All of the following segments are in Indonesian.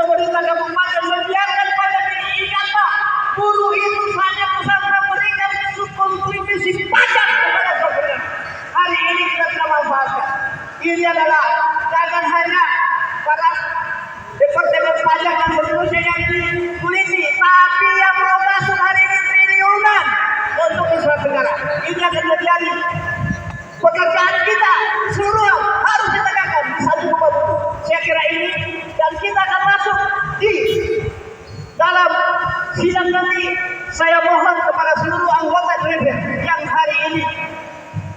pemerintah kabupaten membiarkan pajak ini. Ingat Pak, buruh itu hanya bisa memberikan kontribusi pajak kepada pemerintah. Hari ini kita sudah manfaatkan. Ini adalah jangan hanya para Departemen Pajak dan seterusnya yang dikuliti, tapi yang mau masuk hari ini triliunan untuk infrastruktur negara. Ini akan menjadi pekerjaan kita seluruh harus ditegakkan di satu buku. Saya kira ini dan kita akan masuk di dalam sidang nanti. Saya mohon kepada seluruh anggota DPR yang hari ini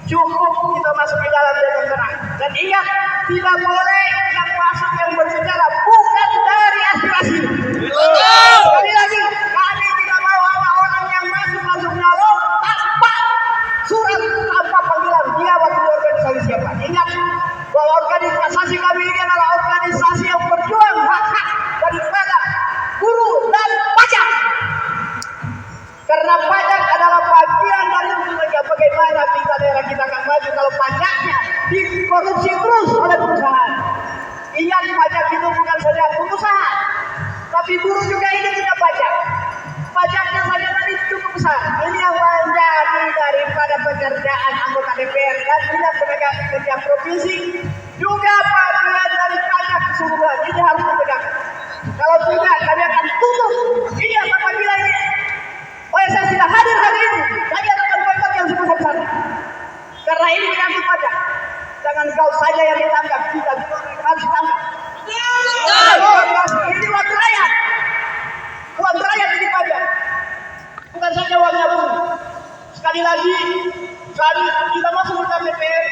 cukup kita masuk di dalam dengan tenang. Dan ingat, tidak boleh yang masuk yang berbicara bukan dari aspirasi. Sekali lagi, kami tidak mau orang yang masuk nyalon tanpa surat, tanpa panggilan. Dia wakil organisasi siapa? Ingat bahwa organisasi kami ini adalah organisasi yang berjuang hak-hak daripada buruh dan pajak. Karena pajak adalah bagian dari bagaimana kita daerah kita akan maju kalau pajaknya dikorupsi terus oleh perusahaan. Ingat, pajak itu bukan saja pengusaha, tapi buruh juga ini punya pajak. Pajaknya saja tadi cukup besar. Ini yang menjadi daripada pekerjaan anggota DPR dan tidak penegak kerja provinsi juga bagian dari pajak keseluruhan. Ini harus ditegakkan. Kalau tidak, kami akan tutup. Iya, apabila ini saya tidak hadir hari ini, saya akan boikot yang sebesar-besarnya. Karena ini menyangkut pajak. Jangan kau saja yang ditangkap, kita juga harus ditangkap. Ini uang rakyat. Uang rakyat ini pajak. Bukan saja uangnya buruh. Sekali lagi, kalau kita masuk ke DPR,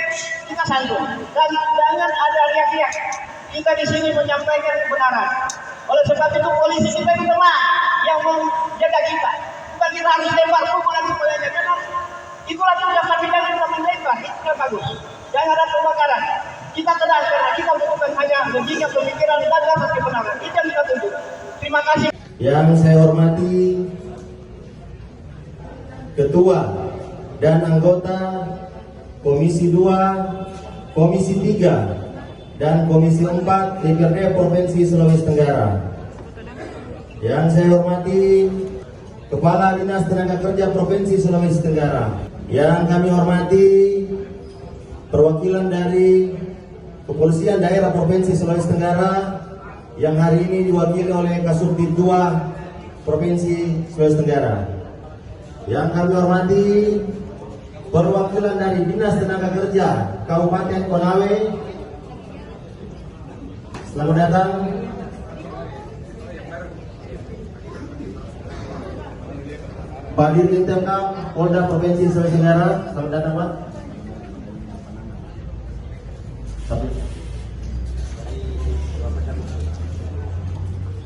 kita sanggup. Dan jangan ada riak-riak. Kita di sini menyampaikan kebenaran. Oleh sebab itu polisi kita itu teman yang menjaga kita. Bukan kita harus lempar pukul lagi polanya. Karena itulah tugas kami dan kita melempar. Itu bagus. Jangan ada pembakaran. Kita tenang karena kita bukan hanya logika pemikiran dan dasar kebenaran. Itu yang kita tuju. Terima kasih. Yang saya hormati Ketua dan anggota Komisi 2, Komisi 3, dan Komisi 4 DPRD Provinsi Sulawesi Tenggara. Yang saya hormati Kepala Dinas Tenaga Kerja Provinsi Sulawesi Tenggara. Yang kami hormati perwakilan dari Kepolisian Daerah Provinsi Sulawesi Tenggara yang hari ini diwakili oleh Kasubdit 2 Provinsi Sulawesi Tenggara. Yang kami hormati perwakilan dari Dinas Tenaga Kerja Kabupaten Konawe. Selamat datang. Pak Dirjen Polda Provinsi Sulawesi Tenggara, selamat datang Pak.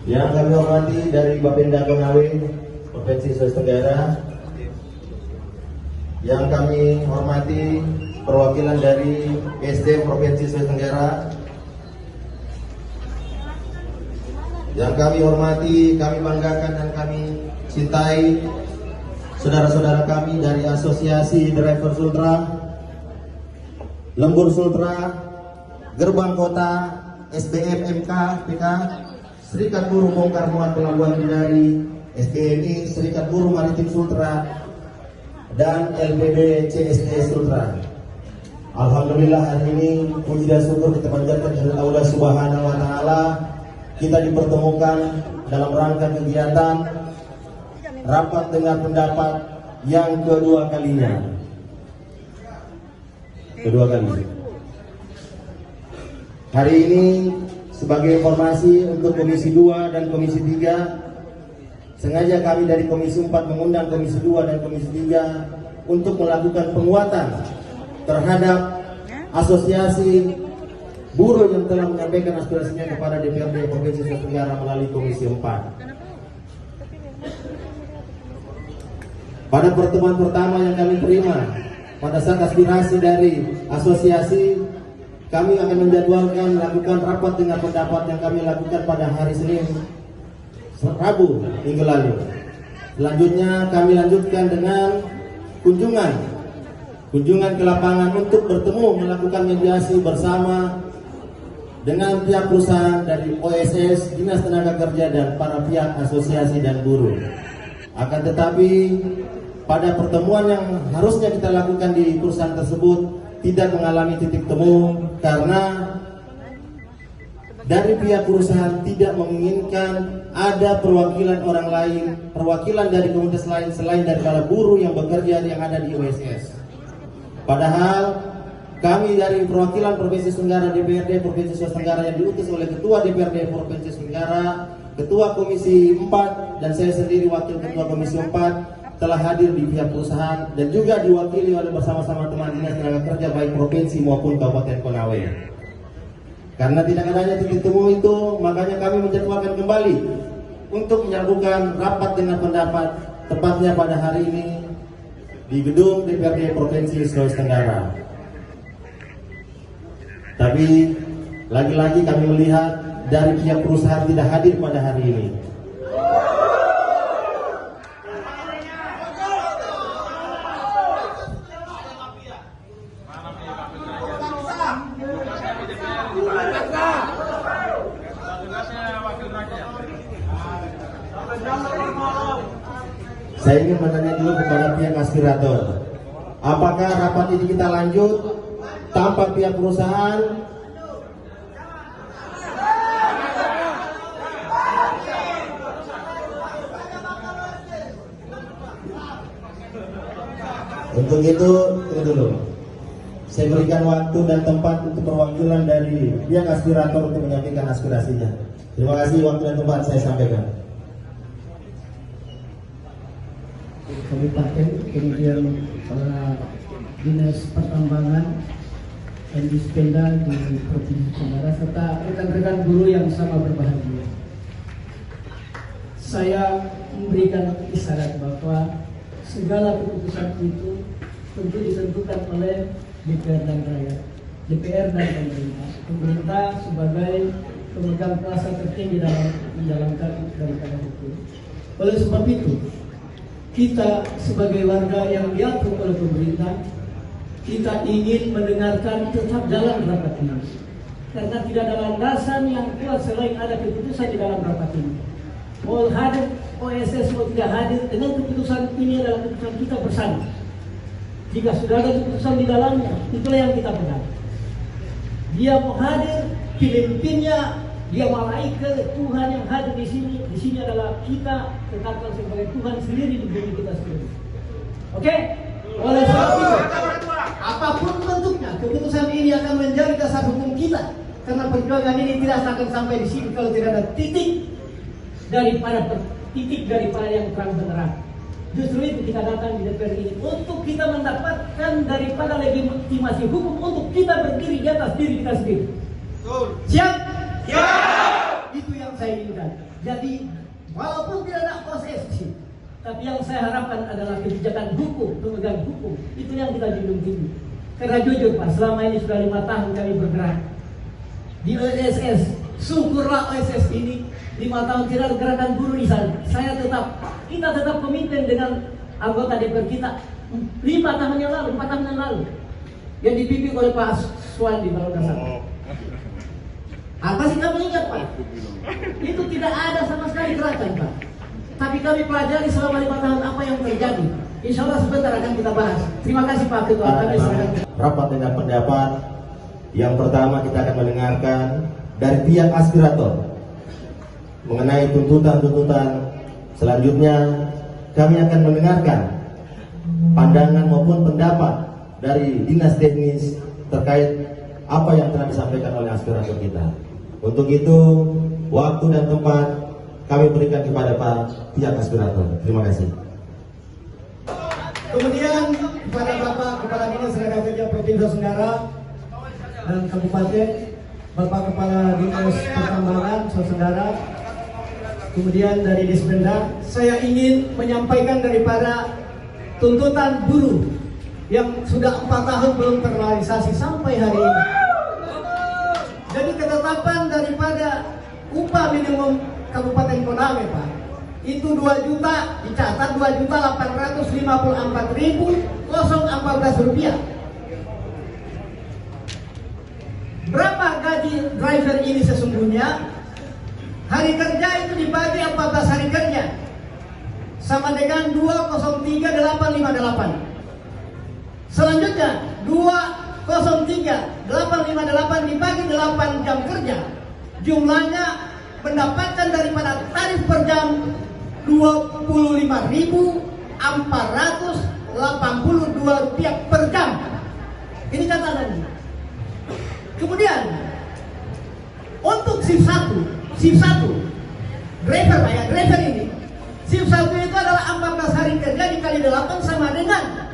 Yang kami hormati dari Bapenda Konawe Provinsi Sulawesi Tenggara. Yang kami hormati perwakilan dari SD Provinsi Sulawesi Tenggara. Yang kami hormati, kami banggakan dan kami cintai saudara-saudara kami dari Asosiasi Driver Sultra, Lembur Sultra, Gerbang Kota, SBF MK, PK, Serikat Buruh Bongkar Muat Pelabuhan Bidari, SDMI, Serikat Buruh Maritim Sultra, dan LPB CSD Sultra. Alhamdulillah hari ini puji dan syukur kita panjatkan kepada Allah Subhanahu wa Ta'ala, kita dipertemukan dalam rangka kegiatan rapat dengar pendapat yang kedua kalinya. Hari ini sebagai informasi untuk Komisi 2 dan Komisi 3, sengaja kami dari Komisi 4 mengundang Komisi 2 dan Komisi 3 untuk melakukan penguatan terhadap asosiasi buruh yang telah menyampaikan aspirasinya kepada DPRD Provinsi Sulawesi Tenggara melalui Komisi 4. Pada pertemuan pertama yang kami terima, pada saat aspirasi dari asosiasi, kami akan menjadwalkan melakukan rapat dengan pendapat yang kami lakukan pada hari Senin, Rabu minggu lalu. Selanjutnya kami lanjutkan dengan kunjungan ke lapangan untuk bertemu melakukan mediasi bersama dengan pihak perusahaan dari OSS, Dinas Tenaga Kerja, dan para pihak asosiasi dan buruh. Akan tetapi, pada pertemuan yang harusnya kita lakukan di perusahaan tersebut tidak mengalami titik temu karena dari pihak perusahaan tidak menginginkan ada perwakilan orang lain, perwakilan dari komunitas lain selain daripada buruh yang bekerja yang ada di OSS. Padahal kami dari perwakilan Provinsi Tenggara DPRD Provinsi Sulawesi Tenggara yang diutus oleh Ketua DPRD Provinsi Tenggara, Ketua Komisi 4, dan saya sendiri Wakil Ketua Komisi 4 telah hadir di pihak perusahaan dan juga diwakili oleh bersama-sama teman Dinas Tenaga Kerja baik Provinsi maupun Kabupaten Konawe. Karena tidak adanya titik temu itu, makanya kami menjadwalkan kembali untuk menyambungkan rapat dengan pendapat tepatnya pada hari ini di gedung DPRD Provinsi Sulawesi Tenggara. Tapi lagi-lagi kami melihat dari pihak perusahaan tidak hadir pada hari ini. Saya ingin menanya dulu kepada pihak aspirator, apakah rapat ini kita lanjut tanpa pihak perusahaan? Untuk itu, tunggu dulu. Saya berikan waktu dan tempat untuk perwakilan dari pihak aspirator untuk menyampaikan aspirasinya. Terima kasih, waktu dan tempat saya sampaikan. Kabupaten, kemudian para dinas pertambangan dan dispenda di Provinsi Tenggara serta rekan-rekan buruh yang sama berbahagia. Saya memberikan isyarat bahwa segala keputusan itu tentu ditentukan oleh DPR dan rakyat, DPR dan pemerintah. Pemerintah sebagai pemegang kuasa tertinggi dalam menjalankan daripada hukum. Oleh sebab itu, kita sebagai warga yang diatur oleh pemerintah, kita ingin mendengarkan tetap jalan rapat ini. Karena tidak ada landasan yang kuat selain ada keputusan di dalam rapat ini. Mau hadir OSS mau tidak hadir, dengan keputusan ini adalah keputusan kita bersama. Jika sudah ada keputusan di dalamnya, itulah yang kita pegang. Dia mau hadir, pemimpinnya, dia malaikat Tuhan yang hadir di sini. Di sini adalah kita tetapkan sebagai Tuhan sendiri di diri kita sendiri. Oke? Oleh sebab itu, apapun bentuknya, keputusan ini akan menjadi dasar hukum kita. Karena perjuangan ini tidak akan sampai di sini kalau tidak ada titik daripada yang terang benderang. Justru itu kita datang di DPR ini untuk kita mendapatkan daripada legitimasi hukum untuk kita berdiri di atas diri kita sendiri. Siap? Siap! Itu yang saya inginkan. Jadi walaupun tidak ada OSS, tapi yang saya harapkan adalah kebijakan hukum, pemegang hukum. Itu yang kita junjung tinggi. Karena jujur Pak, selama ini sudah 5 tahun kami bergerak di OSS. Syukurlah OSS ini 5 tahun tidak ada gerakan buruh di sana. Kita tetap komitmen dengan anggota DPR kita 4 tahun yang lalu yang dipimpin oleh Pak Suwandi kalau tidak salah. Apa sih kamu ingat Pak? Itu tidak ada sama sekali gerakan Pak. Tapi kami pelajari selama 5 tahun apa yang terjadi. Insya Allah sebentar akan kita bahas. Terima kasih Pak Ketua. Rapat dengan pendapat. Yang pertama kita akan mendengarkan dari pihak aspirator mengenai tuntutan-tuntutan. Selanjutnya kami akan mendengarkan pandangan maupun pendapat dari dinas teknis terkait apa yang telah disampaikan oleh aspirator kita. Untuk itu waktu dan tempat kami berikan kepada pihak aspirator. Terima kasih. Kemudian kepada Bapak Kepala Dinas Tenaga Kerja Provinsi Tenggara dan Kabupaten, Bapak Kepala Dinas Pertambangan Sulawesi Tenggara, kemudian dari Dispenda, saya ingin menyampaikan daripada tuntutan buruh yang sudah 4 tahun belum terrealisasi sampai hari ini. Jadi ketetapan daripada upah minimum Kabupaten Konawe Pak, itu 2 juta, dicatat 2.854.014 rupiah. Berapa gaji driver ini sesungguhnya? Hari kerja itu dibagi 14 hari kerja, sama dengan 203.858. Selanjutnya 203.858 dibagi 8 jam kerja, jumlahnya mendapatkan daripada tarif per jam 25.482 rupiah per jam. Ini catatannya. Kemudian untuk shift 1 driver ini, shift 1 itu adalah 14 hari kerja dikali 8 sama dengan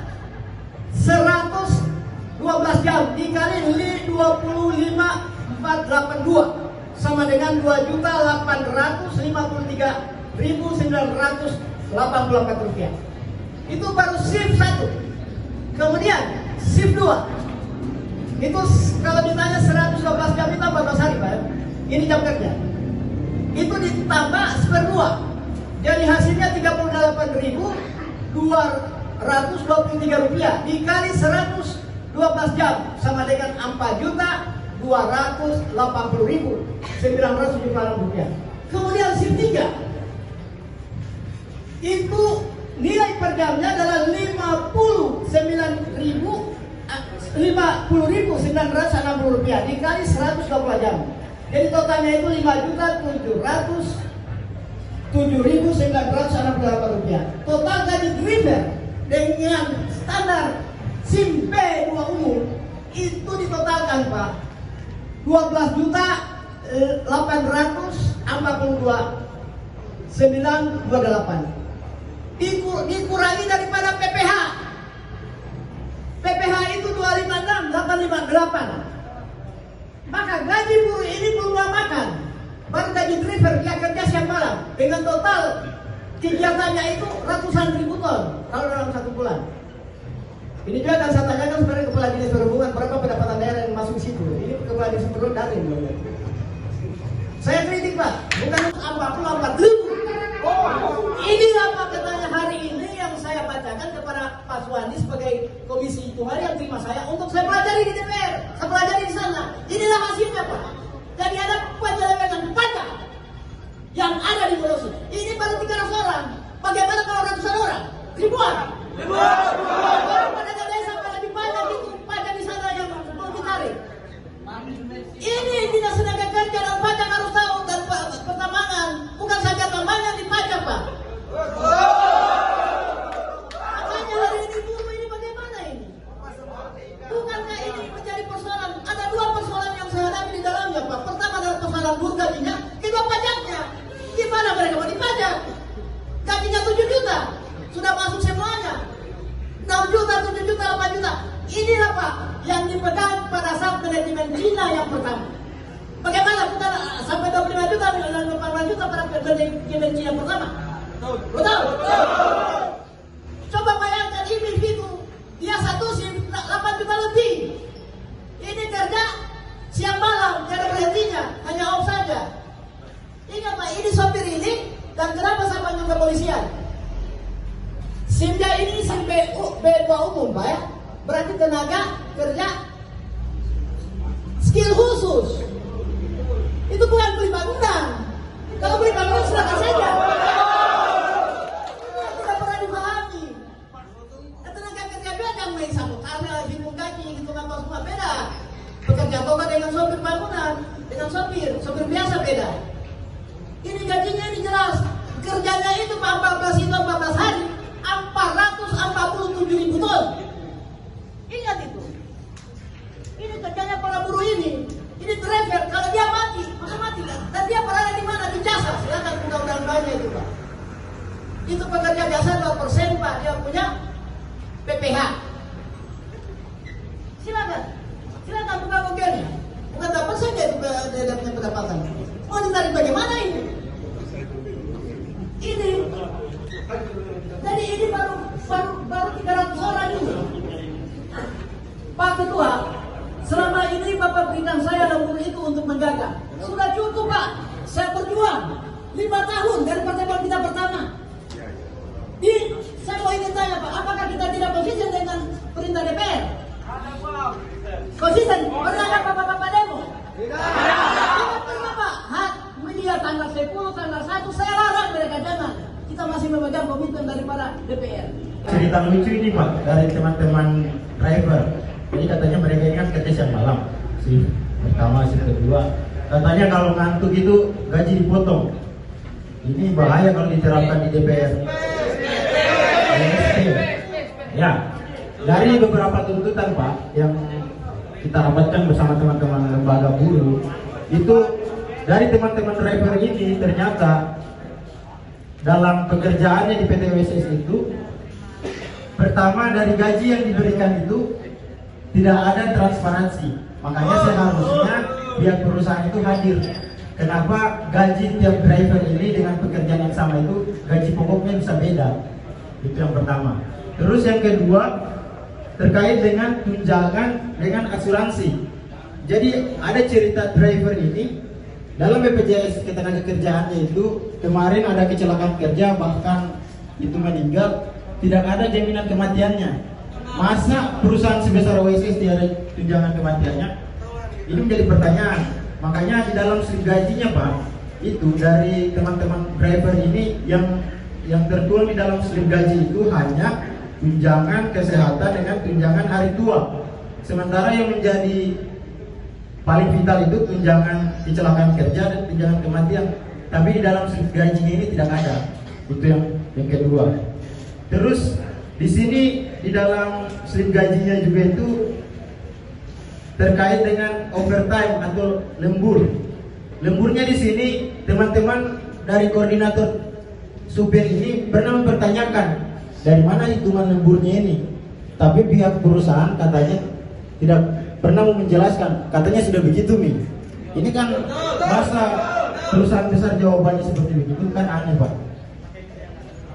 112 jam dikali 25.482 sama dengan 2.853.984 rupiah. Itu baru shift 1. Kemudian shift 2 itu kalau ditanya 112 jam itu 14 hari Pak. Ini jam kerja. Itu ditambah seper 2. Jadi hasilnya 38.223 rupiah dikali 112 jam sama dengan 4.280.976 rupiah. Kemudian shift 3 itu nilai per jamnya adalah 50.960 rupiah dikali 120 jam. Jadi totalnya itu 5.707.968 rupiah. Total gaji driver dengan standar SIM B2 umum itu ditotalkan Pak 12.842.928 dikurangi daripada PPH. PPH itu 256.858. Maka gaji buruh ini belum makan, baru gaji driver dia kerja siang malam dengan total kegiatannya itu ratusan ribu ton kalau dalam 1 bulan. Ini juga akan saya tanyakan sebenarnya Kepala Dinas Perhubungan berapa pendapatan daerah yang masuk situ. Ini Kepala Dinas Perhubungan dari saya kritik Pak, bukan 44 ribu. Inilah Pak katanya hari ini yang saya bacakan kepada Pak Suwandi sebagai komisi itu hari yang terima saya untuk saya pelajari di DPR, saya pelajari di sana. Inilah hasilnya Pak. Jadi ada penyelewengan pajak yang ada di Sulawesi. Ini baru 300 orang. Bagaimana kalau ratusan orang? Ribuan. Orang pada desa pada dipajak itu pajak di sana yang mau ditarik. Ini dinas tenaga kerja dan pajak harus tahu dan pertambangan bukan saja tambangan dipajak Pak. Makanya hari ini buruh ini bagaimana ini? Bukankah ini menjadi persoalan? Ada 2 persoalan yang saya hadapi di dalamnya Pak. Pertama adalah persoalan buruh gajinya, kedua pajaknya. Gimana mereka mau dipajak? Gajinya 7 juta, sudah masuk semuanya. 6 juta, 7 juta, 8 juta. Inilah Pak yang dipegang pada saat manajemen Cina yang pertama. Bagaimana bukan sampai 25 juta, 18 juta pada manajemen Cina pertama? Betul? Coba bayangkan ini itu dia 1 SIM 8 juta lebih. Ini kerja siang malam, tidak ada berhentinya, hanya off saja. Ingat Pak, ini sopir ini dan kenapa saya panggil kepolisian? SIM-nya ini SIM B2 umum Pak ya. Berarti tenaga kerja skill khusus. Itu bukan beli bangunan. Kalau beli bangunan silakan saja. Tidak pernah dipahami. Tenaga kerja beda main satu karena hitung kaki, hitung apa semua beda. Pekerja toko dengan sopir bangunan, dengan sopir biasa beda. Ini gajinya ini jelas. Kerjanya itu 14 itu 14 hari, 447.000 ton. Ingat itu. Ini kerjanya para buruh ini. Ini driver, kalau dia mati, maka mati kan? Dan dia berada di mana? Di jasa. Silakan undang-undang banyak itu Pak. Itu pekerja jasa 2% Pak, dia punya PPH. Silakan buka mobilnya. Bukan 2% dia punya pendapatan. Mau ditarik bagaimana ini? Ini. Jadi ini baru 300 orang ini. Pak Ketua, selama ini Bapak berikan saya dan buruh itu untuk menjaga. Sudah cukup Pak, saya berjuang 5 tahun dari pertemuan kita pertama. Saya mau ingin tanya Pak, apakah kita tidak konsisten dengan perintah DPR? Konsisten, pernah ada bapak-bapak demo? Kenapa? Hak media tanggal 10, tanggal 1 saya larang mereka jangan. Kita masih memegang komitmen daripada DPR. Cerita lucu ini Pak dari teman-teman driver. Jadi katanya mereka ini kan kerja siang malam. Si pertama, si kedua. Katanya kalau ngantuk itu gaji dipotong. Ini bahaya kalau diterapkan di DPR. Ya, dari beberapa tuntutan Pak yang kita rapatkan bersama teman-teman lembaga buruh, itu dari teman-teman driver ini ternyata dalam pekerjaannya di PT WSS itu, pertama dari gaji yang diberikan itu tidak ada transparansi. Makanya seharusnya pihak perusahaan itu hadir. Kenapa gaji tiap driver ini dengan pekerjaan yang sama itu gaji pokoknya bisa beda? Itu yang pertama. Terus yang kedua terkait dengan tunjangan dengan asuransi. Jadi ada cerita driver ini dalam BPJS Ketenagakerjaannya itu kemarin ada kecelakaan kerja bahkan itu meninggal, tidak ada jaminan kematiannya. Masa perusahaan sebesar WSS tidak ada tunjangan kematiannya? Ini menjadi pertanyaan. Makanya di dalam slip gajinya Pak, itu dari teman-teman driver ini yang tertuang di dalam slip gaji itu hanya tunjangan kesehatan dengan tunjangan hari tua. Sementara yang menjadi paling vital itu tunjangan kecelakaan kerja dan tunjangan kematian. Tapi di dalam slip gajinya ini tidak ada. Itu yang kedua. Terus di sini di dalam slip gajinya juga itu terkait dengan overtime atau lembur. Lemburnya di sini teman-teman dari koordinator supir ini pernah mempertanyakan dari mana hitungan lemburnya ini. Tapi pihak perusahaan katanya tidak pernah menjelaskan. Katanya sudah begitu Mi. Ini kan masa perusahaan besar jawabannya seperti begitu kan aneh Pak.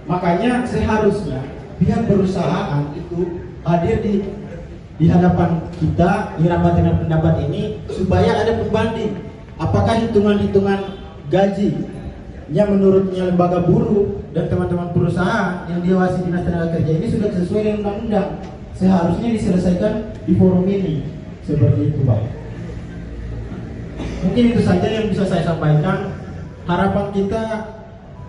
Makanya seharusnya pihak perusahaan itu hadir di hadapan kita di rapat dengan pendapat ini supaya ada pembanding apakah hitungan-hitungan gaji yang menurutnya lembaga buruh dan teman-teman perusahaan yang diawasi Dinas Tenaga Kerja ini sudah sesuai dengan undang-undang. Seharusnya diselesaikan di forum ini seperti itu Pak. Mungkin itu saja yang bisa saya sampaikan. Harapan kita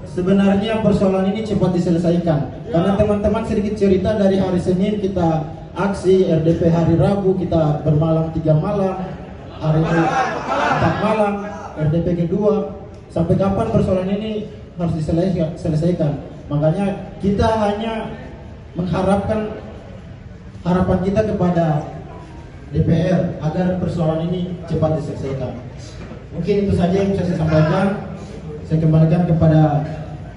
sebenarnya persoalan ini cepat diselesaikan karena teman-teman sedikit cerita dari hari Senin kita aksi RDP hari Rabu kita bermalam 3 malam, hari ini 4 malam, RDP kedua. Sampai kapan persoalan ini harus diselesaikan? Makanya kita hanya mengharapkan harapan kita kepada DPR agar persoalan ini cepat diselesaikan. Mungkin itu saja yang bisa saya sampaikan. Saya kembalikan kepada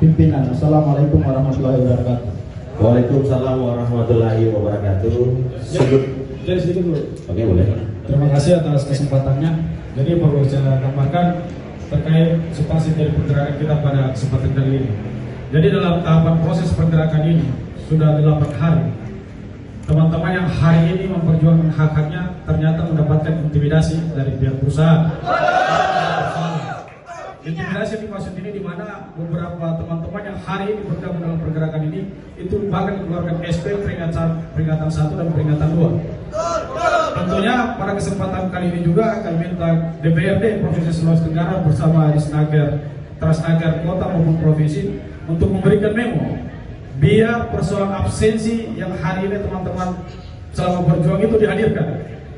pimpinan. Assalamualaikum warahmatullahi wabarakatuh. Waalaikumsalam warahmatullahi wabarakatuh. Jadi sedikit dulu. Oke, boleh. Terima kasih atas kesempatannya. Jadi perlu saya tambahkan terkait substansi dari pergerakan kita pada kesempatan kali ini. Jadi dalam tahapan proses pergerakan ini sudah 8 hari. Teman-teman yang hari ini memperjuangkan hak-haknya ternyata mendapatkan intimidasi dari pihak perusahaan. Intimidasi dimaksud ini di mana beberapa teman-teman yang hari ini bergabung dalam pergerakan ini itu bahkan mengeluarkan SP peringatan 1 dan peringatan 2. Tentunya pada kesempatan kali ini juga kami minta DPRD Provinsi Sulawesi Tenggara bersama Transnagar Kota maupun Provinsi untuk memberikan memo biar persoalan absensi yang hari ini teman-teman selama berjuang itu dihadirkan.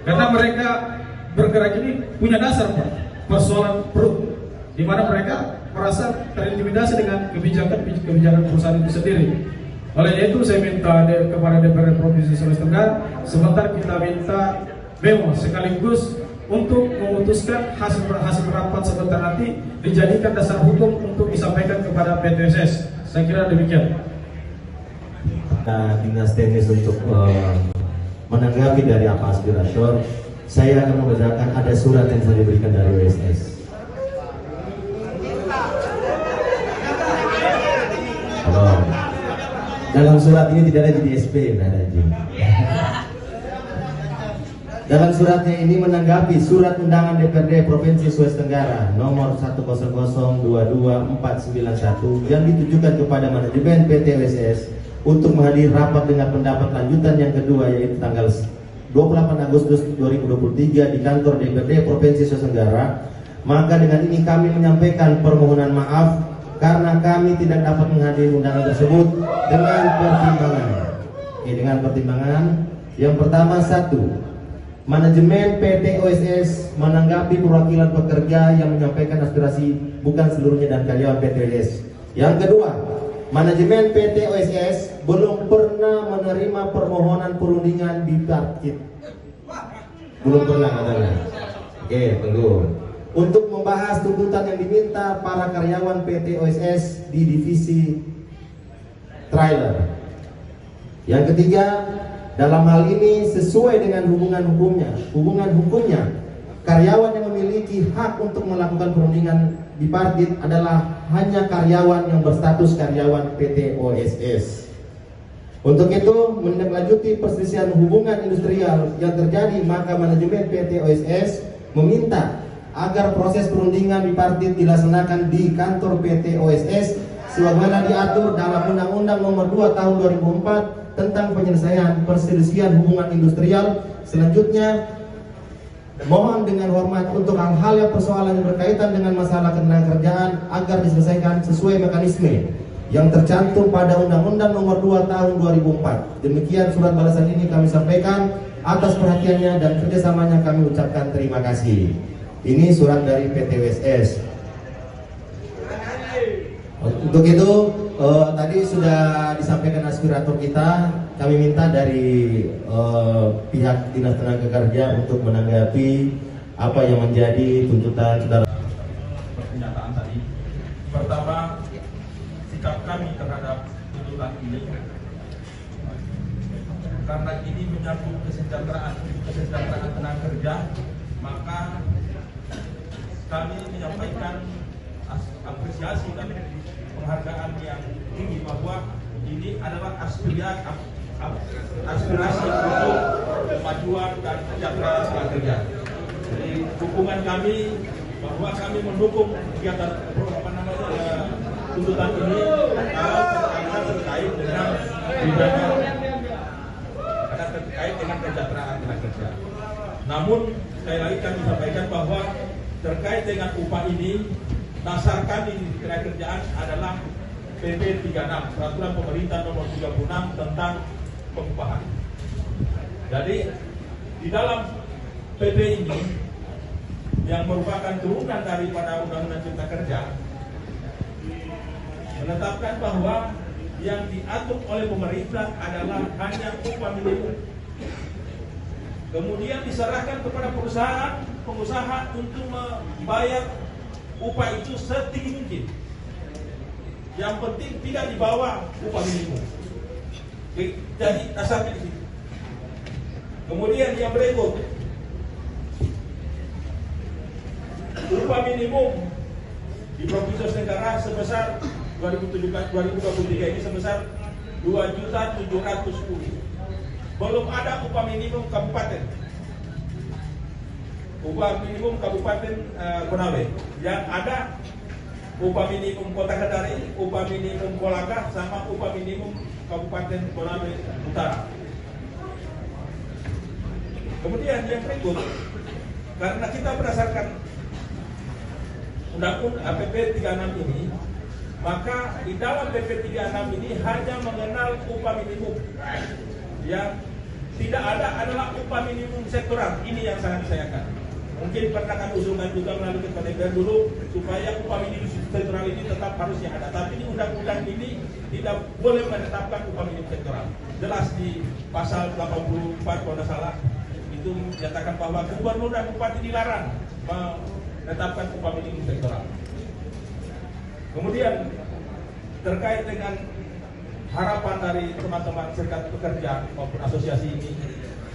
Karena mereka bergerak ini punya dasar Pak, persoalan perut, di mana mereka merasa terintimidasi dengan kebijakan perusahaan itu sendiri. Oleh itu saya minta kepada DPRD Provinsi Sulawesi Tenggara sebentar kita minta memo sekaligus untuk memutuskan hasil rapat sebentar nanti dijadikan dasar hukum untuk disampaikan kepada PTSS. Saya kira demikian. Dinas Teknis untuk menanggapi dari apa aspirator, saya akan membacakan ada surat yang saya diberikan dari WSS. Dalam surat ini tidak ada JDSP, tidak ada izin. Dalam suratnya ini menanggapi surat undangan DPRD Provinsi Sulawesi Tenggara nomor 100224991 yang ditujukan kepada manajemen PT WSS untuk menghadiri rapat dengan pendapat lanjutan yang kedua yaitu tanggal 12 28 Agustus 2023 di kantor DPRD Provinsi Sulawesi Tenggara, maka dengan ini kami menyampaikan permohonan maaf karena kami tidak dapat menghadiri undangan tersebut dengan pertimbangan. Dengan pertimbangan yang pertama, satu, manajemen PT OSS menanggapi perwakilan pekerja yang menyampaikan aspirasi bukan seluruhnya dan karyawan PT OSS. Yang kedua, manajemen PT OSS belum pernah menerima permohonan perundingan bipartit. Belum pernah katanya. Oke, tunggu. Untuk membahas tuntutan yang diminta para karyawan PT OSS di divisi trailer. Yang ketiga, dalam hal ini sesuai dengan hubungan hukumnya, karyawan yang memiliki hak untuk melakukan perundingan bipartit adalah hanya karyawan yang berstatus karyawan PT OSS. Untuk itu, menindaklanjuti perselisihan hubungan industrial yang terjadi, maka manajemen PT OSS meminta agar proses perundingan bipartit dilaksanakan di kantor PT OSS sebagaimana diatur dalam Undang-Undang Nomor 2 Tahun 2004 tentang penyelesaian perselisihan hubungan industrial. Selanjutnya, mohon dengan hormat untuk hal-hal yang persoalan yang berkaitan dengan masalah ketenagakerjaan agar diselesaikan sesuai mekanisme yang tercantum pada Undang-Undang Nomor 2 Tahun 2004. Demikian surat balasan ini kami sampaikan. Atas perhatiannya dan kerjasamanya kami ucapkan terima kasih. Ini surat dari PT OSS. Untuk itu tadi sudah disampaikan aspirator kita. Kami minta dari pihak Dinas Tenaga Kerja untuk menanggapi apa yang menjadi tuntutan saudara. Pernyataan tadi. Pertama, sikap kami terhadap tuntutan ini karena ini menyangkut kesejahteraan tenaga kerja, maka kami menyampaikan apresiasi dan penghargaan yang tinggi bahwa ini adalah aspirasi untuk kemajuan dan kesejahteraan tenaga kerja. Jadi dukungan kami bahwa kami mendukung kegiatan tuntutan ini karena terkait dengan kesejahteraan tenaga kerja. Namun sekali lagi kami sampaikan bahwa terkait dengan upah ini, dasar kami di Ketenagakerjaan adalah PP 36, Peraturan Pemerintah Nomor 36 tentang pengupahan. Jadi di dalam PP ini yang merupakan turunan daripada Undang-Undang Cipta Kerja menetapkan bahwa yang diatur oleh pemerintah adalah hanya upah minimum. Kemudian diserahkan kepada pengusaha untuk membayar upah itu setinggi mungkin. Yang penting tidak di bawah upah minimum. Jadi dasarnya di situ. Kemudian yang berikut, upah minimum di Provinsi Sulawesi Tenggara sebesar 2023 ini sebesar 2.710.000. Belum ada upah minimum kabupaten. Upah minimum Kabupaten Konawe. Yang ada upah minimum Kota Kendari, upah minimum Kolaka, sama upah minimum Kabupaten Konawe Utara. Kemudian yang berikut, karena kita berdasarkan Undang-Undang PP 36 ini, maka di dalam PP 36 ini hanya mengenal upah minimum. Yang tidak ada adalah upah minimum sektoral. Ini yang sangat disayangkan. Mungkin pernah kami usulkan juga melalui kepada DPR dulu supaya upah minimum sektoral ini tetap harusnya ada. Tapi di undang-undang ini tidak boleh menetapkan upah minimum sektoral. Jelas di pasal 84 kalau tidak salah itu menyatakan bahwa gubernur dan bupati dilarang menetapkan upah minimum sektoral. Kemudian terkait dengan harapan dari teman-teman serikat pekerja maupun asosiasi ini,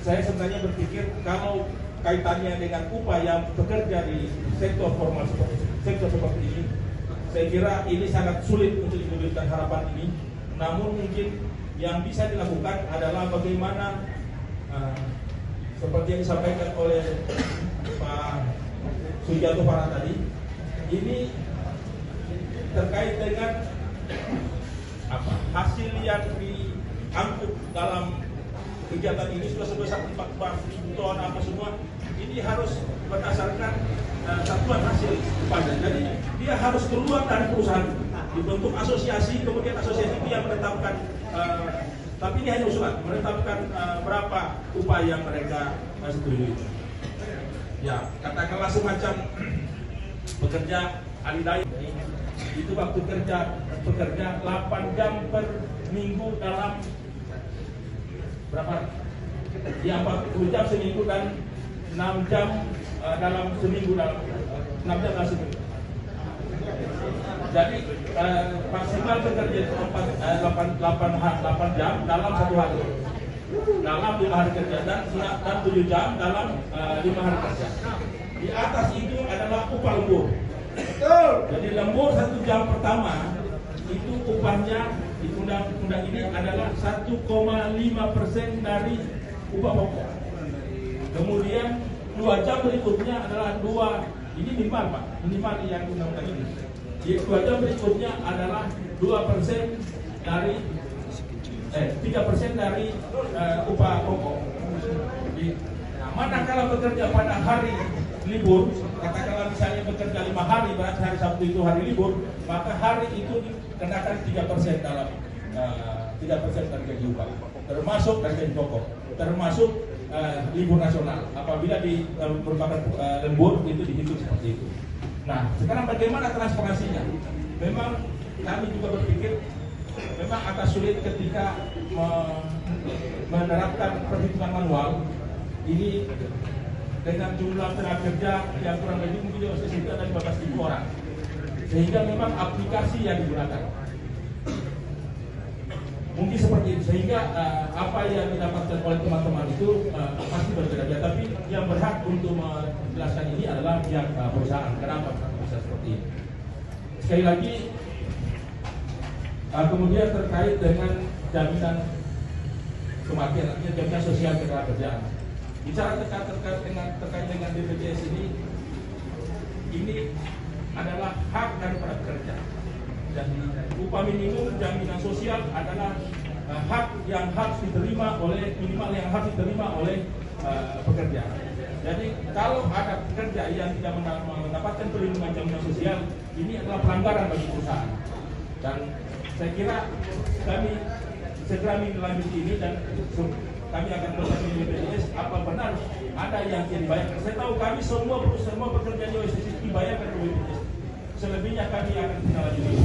saya sebenarnya berpikir kalau kaitannya dengan upah yang bekerja di sektor formal seperti ini, saya kira ini sangat sulit untuk diwujudkan harapan ini. Namun mungkin yang bisa dilakukan adalah bagaimana seperti yang disampaikan oleh Pak Sugiarto Farah tadi, ini terkait dengan hasil yang diangkut dalam kegiatan ini sudah sebesar 14.000 ton apa semua, ini harus berdasarkan satuan hasil pajak. Jadi dia harus keluar dari perusahaan, dibentuk asosiasi, kemudian asosiasi itu yang menetapkan, tapi ini hanya usulan, menetapkan berapa upah yang mereka setujui. Ya, katakanlah semacam bekerja alidaya, itu waktu bekerja 8 jam per minggu dalam berapa? Ya 40 jam seminggu dan 6 jam dalam seminggu, dalam 6 jam dalam seminggu. Jadi maksimal bekerja itu 8 jam dalam 1 hari, dalam 5 hari kerja, dan 7 jam dalam 5 hari kerja. Di atas itu adalah upah lembur. Jadi lembur 1 jam pertama itu upahnya di undang-undang ini adalah 1,5% dari upah pokok. Kemudian 2 jam berikutnya adalah ini minimal Pak, minimal yang undang-undang ini. Jadi 2 jam berikutnya adalah 2% dari 3% dari upah pokok. Nah, manakala bekerja pada hari libur, katakanlah misalnya bekerja 5 hari, berarti hari Sabtu itu hari libur, maka hari itu dikenakan 3% dalam 3% dari gaji upah, termasuk dari gaji pokok, termasuk libur nasional. Apabila merupakan lembur itu dihitung seperti itu. Nah, sekarang bagaimana transparansinya? Memang kami juga berpikir memang agak sulit ketika menerapkan perhitungan manual ini dengan jumlah tenaga kerja yang kurang lebih mungkin sekitar 15.000 orang, sehingga memang aplikasi yang digunakan mungkin seperti itu, sehingga apa yang didapatkan oleh teman-teman itu pasti berbeda-beda. Tapi yang berhak untuk menjelaskan ini adalah pihak perusahaan. Kenapa bisa seperti ini? Sekali lagi, kemudian terkait dengan jaminan kematian, artinya jaminan sosial ketenagakerjaan. Bicara terkait dengan BPJS ini adalah hak daripada pekerja. Dan upah minimum jaminan sosial adalah hak yang harus diterima oleh minimal yang harus diterima oleh pekerja. Jadi kalau ada pekerja yang tidak mendapatkan perlindungan jaminan sosial, ini adalah pelanggaran bagi perusahaan. Dan saya kira kami segera melanjuti ini dan kami akan bertanya di BPJS apa benar ada yang dibayarkan. Saya tahu kami semua pekerja di OSCC dibayarkan ke BPJS. Selebihnya kami akan tindak lanjuti.